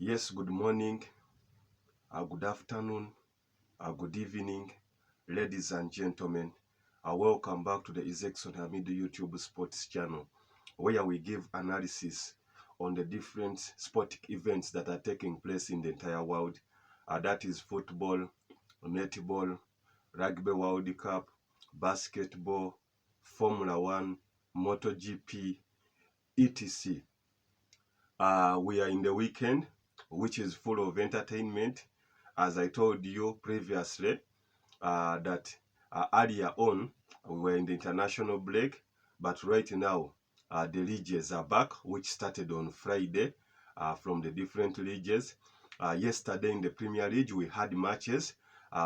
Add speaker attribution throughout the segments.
Speaker 1: Yes, good morning, good afternoon, good evening, ladies and gentlemen. Welcome back to the Ezekson Hamid YouTube Sports channel, where we give analysis on the different sporting events that are taking place in the entire world. That is football, netball, rugby World Cup, basketball, Formula One, MotoGP, etc. We are in the weekend, which is full of entertainment. As I told you previously, that earlier on we were in the international break, but right now the leagues are back, which started on Friday from the different leagues. Yesterday in the Premier League we had matches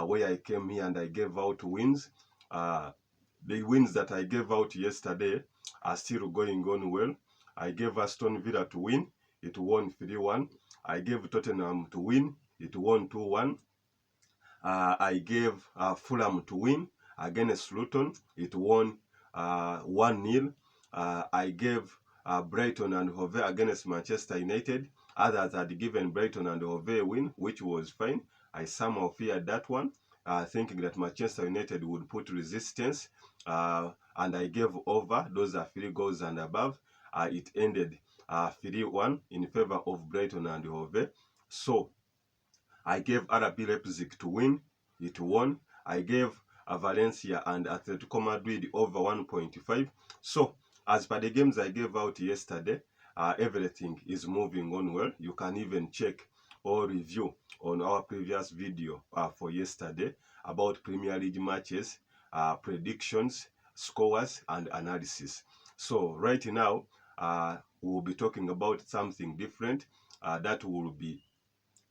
Speaker 1: where I came here and I gave out wins. The wins that I gave out yesterday are still going on well. I gave Aston Villa to win. It won 3-1. I gave Tottenham to win. It won 2-1. I gave Fulham to win against Luton. It won 1-0. I gave Brighton and Hove against Manchester United. Others had given Brighton and Hove a win, which was fine. I somehow feared that one, thinking that Manchester United would put resistance, and I gave over. Those are 3 goals and above. It ended 3-1 in favor of Brighton and Hove. So I gave RB Leipzig to win. It won. I gave Valencia and Atletico Madrid over 1.5. So, as per the games I gave out yesterday, everything is moving on well. You can even check or review on our previous video for yesterday about Premier League matches, predictions, scores, and analysis. So, right now, we'll be talking about something different. That will be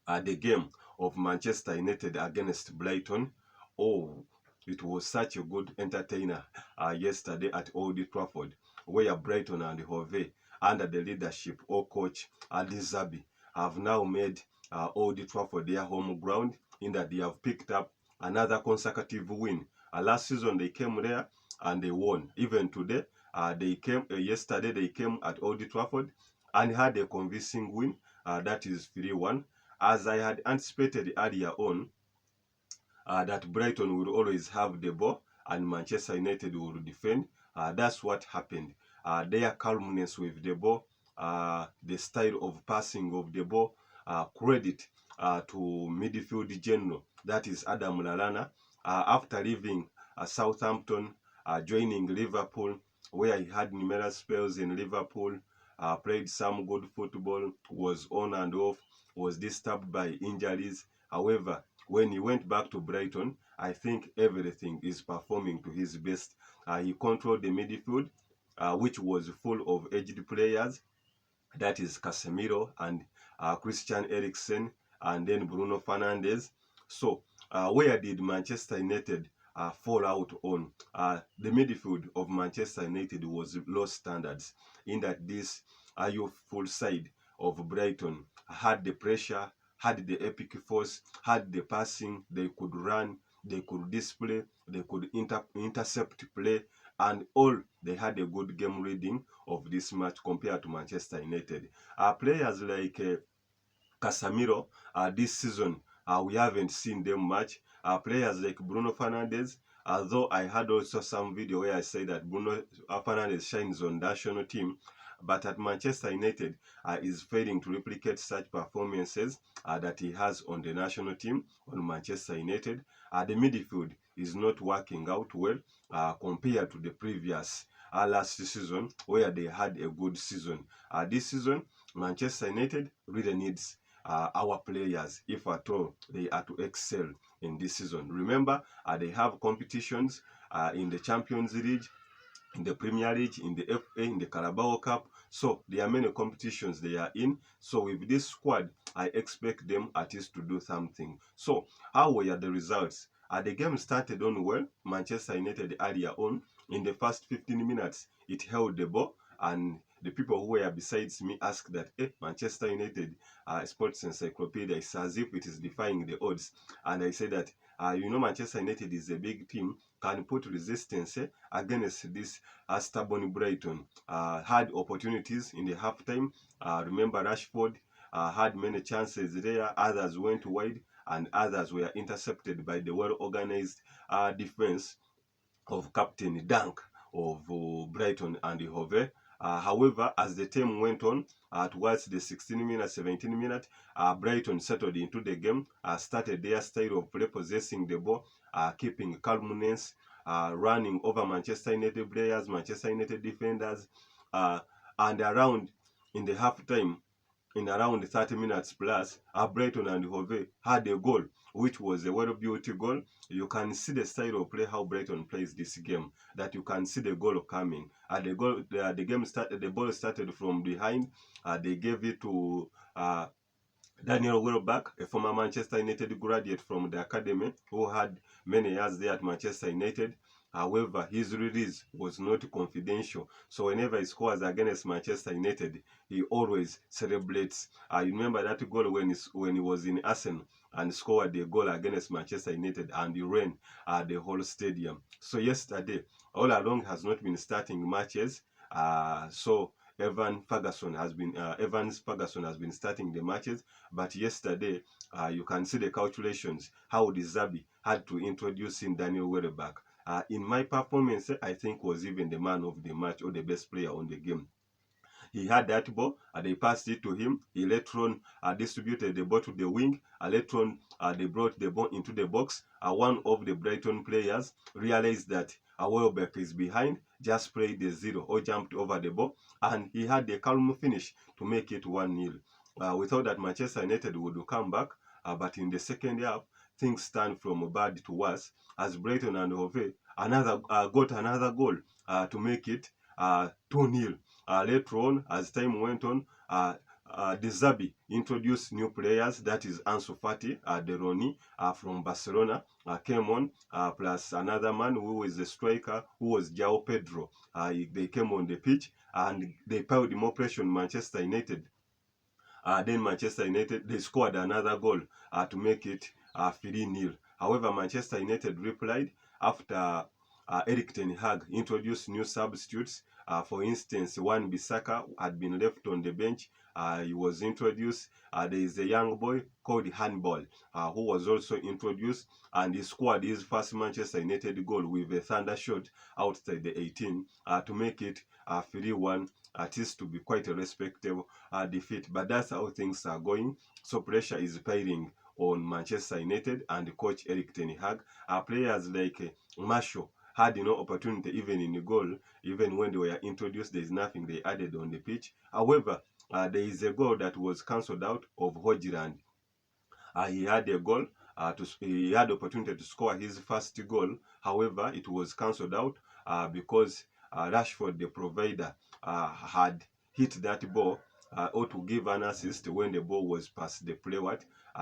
Speaker 1: the game of Manchester United against Brighton. Oh, it was such a good entertainer yesterday at Old Trafford, where Brighton and Hove, under the leadership of coach Adi Zabi, have now made Old Trafford their home ground, in that they have picked up another consecutive win. Last season they came there and they won. Even today, yesterday they came at Old Trafford and had a convincing win. That is 3-1. As I had anticipated earlier on, that Brighton would always have the ball and Manchester United would defend. That's what happened. Their calmness with the ball, the style of passing of the ball, credit to midfield general, that is Adam Lallana, after leaving Southampton, joining Liverpool, where he had numerous spells in Liverpool, played some good football, was on and off, was disturbed by injuries. However, when he went back to Brighton, I think everything is performing to his best. He controlled the midfield, which was full of aged players. That is Casemiro and Christian Eriksen, and then Bruno Fernandes. So, where did Manchester United fall out on? The midfield of Manchester United was low standards, in that this youthful side of Brighton had the pressure, had the epic force, had the passing, they could run, they could display, they could intercept play, and all they had a good game reading of this match compared to Manchester United. Players like Casemiro, this season, we haven't seen them much. Players like Bruno Fernandes, although I had also some video where I say that Bruno Fernandes shines on national team, but at Manchester United is failing to replicate such performances that he has on the national team on Manchester United. The midfield is not working out well compared to the previous last season, where they had a good season. This season, Manchester United really needs our players, if at all they are to excel in this season. Remember, they have competitions in the Champions League, in the Premier League, in the FA, in the Carabao Cup. So there are many competitions they are in. So with this squad, I expect them at least to do something. So how were the results? The game started on well. Manchester United earlier on, in the first 15 minutes, it held the ball, and the people who were besides me asked that, Manchester United Sports Encyclopedia, is as if it is defying the odds. And I said that, Manchester United is a big team, can put resistance against this stubborn Brighton. Had opportunities in the halftime. Remember Rashford had many chances there. Others went wide, and others were intercepted by the well-organized defense of Captain Dunk of Brighton and Hove. However, as the time went on, towards the 16 minutes, 17 minutes, Brighton settled into the game, started their style of play, possessing the ball, keeping calmness, running over Manchester United players, Manchester United defenders, uh, and around in the half time, in around 30 minutes plus, Brighton and Hove had a goal, which was a well-built goal. You can see the style of play, how Brighton plays this game, that you can see the goal coming. The game started, the ball started from behind. They gave it to Daniel Welbeck, a former Manchester United graduate from the academy who had many years there at Manchester United. However, his release was not confidential. So whenever he scores against Manchester United, he always celebrates. You remember that goal when he was in Arsenal and scored the goal against Manchester United, and he ran the whole stadium. So yesterday, all along has not been starting matches. So Evans Ferguson has been starting the matches, but yesterday you can see the calculations how the Zabi had to introduce in Daniel Welbeck. In my performance, I think was even the man of the match or the best player on the game. He had that ball, they passed it to him. He later on distributed the ball to the wing. Later on, they brought the ball into the box. One of the Brighton players realized that Welbeck is behind, just played the zero or jumped over the ball, and he had a calm finish to make it 1-0. We thought that Manchester United would come back, but in the second half, things turned from bad to worse as Brighton and Hove got another goal to make it 2-0. Later on, as time went on, De Zerbi introduced new players, that is Ansu Fati, De Roni from Barcelona, came on, plus another man who is a striker, who was João Pedro. They came on the pitch and they piled more pressure on Manchester United. Then Manchester United, they scored another goal to make it 3-0. However, Manchester United replied after Eric Ten Hag introduced new substitutes. For instance, Wan Bissaka had been left on the bench. He was introduced. There is a young boy called Handball who was also introduced, and he scored his first Manchester United goal with a thunder shot outside the 18 to make it 3-1. At least to be quite a respectable defeat. But that's how things are going. So pressure is piling on Manchester United and coach Eric Ten Hag. Players like Marshall had no opportunity even in the goal. Even when they were introduced, there is nothing they added on the pitch. However, there is a goal that was cancelled out of Hojland. He had a goal. He had the opportunity to score his first goal. However, it was cancelled out because Rashford, the provider, had hit that ball or to give an assist when the ball was past the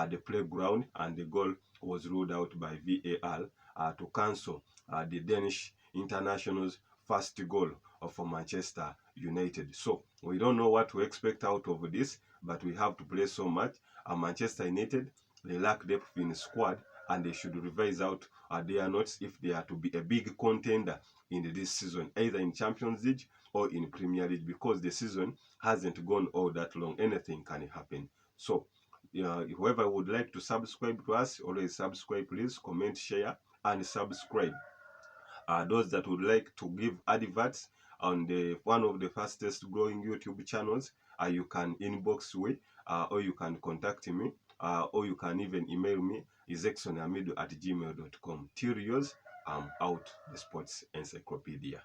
Speaker 1: the playground, and the goal was ruled out by VAR to cancel the Danish international's first goal for Manchester United. So we don't know what to expect out of this, but we have to play so much. Manchester United, they lack depth in the squad, and they should revise out their notes if they are to be a big contender in this season, either in Champions League or in Premier League, because the season hasn't gone all that long. Anything can happen. So whoever would like to subscribe to us, always subscribe, please comment, share, and subscribe. Those that would like to give adverts on one of the fastest growing YouTube channels, you can inbox me, or you can contact me, or you can even email me, izexonamido@gmail.com. Till yours, I'm out, the Sports Encyclopedia.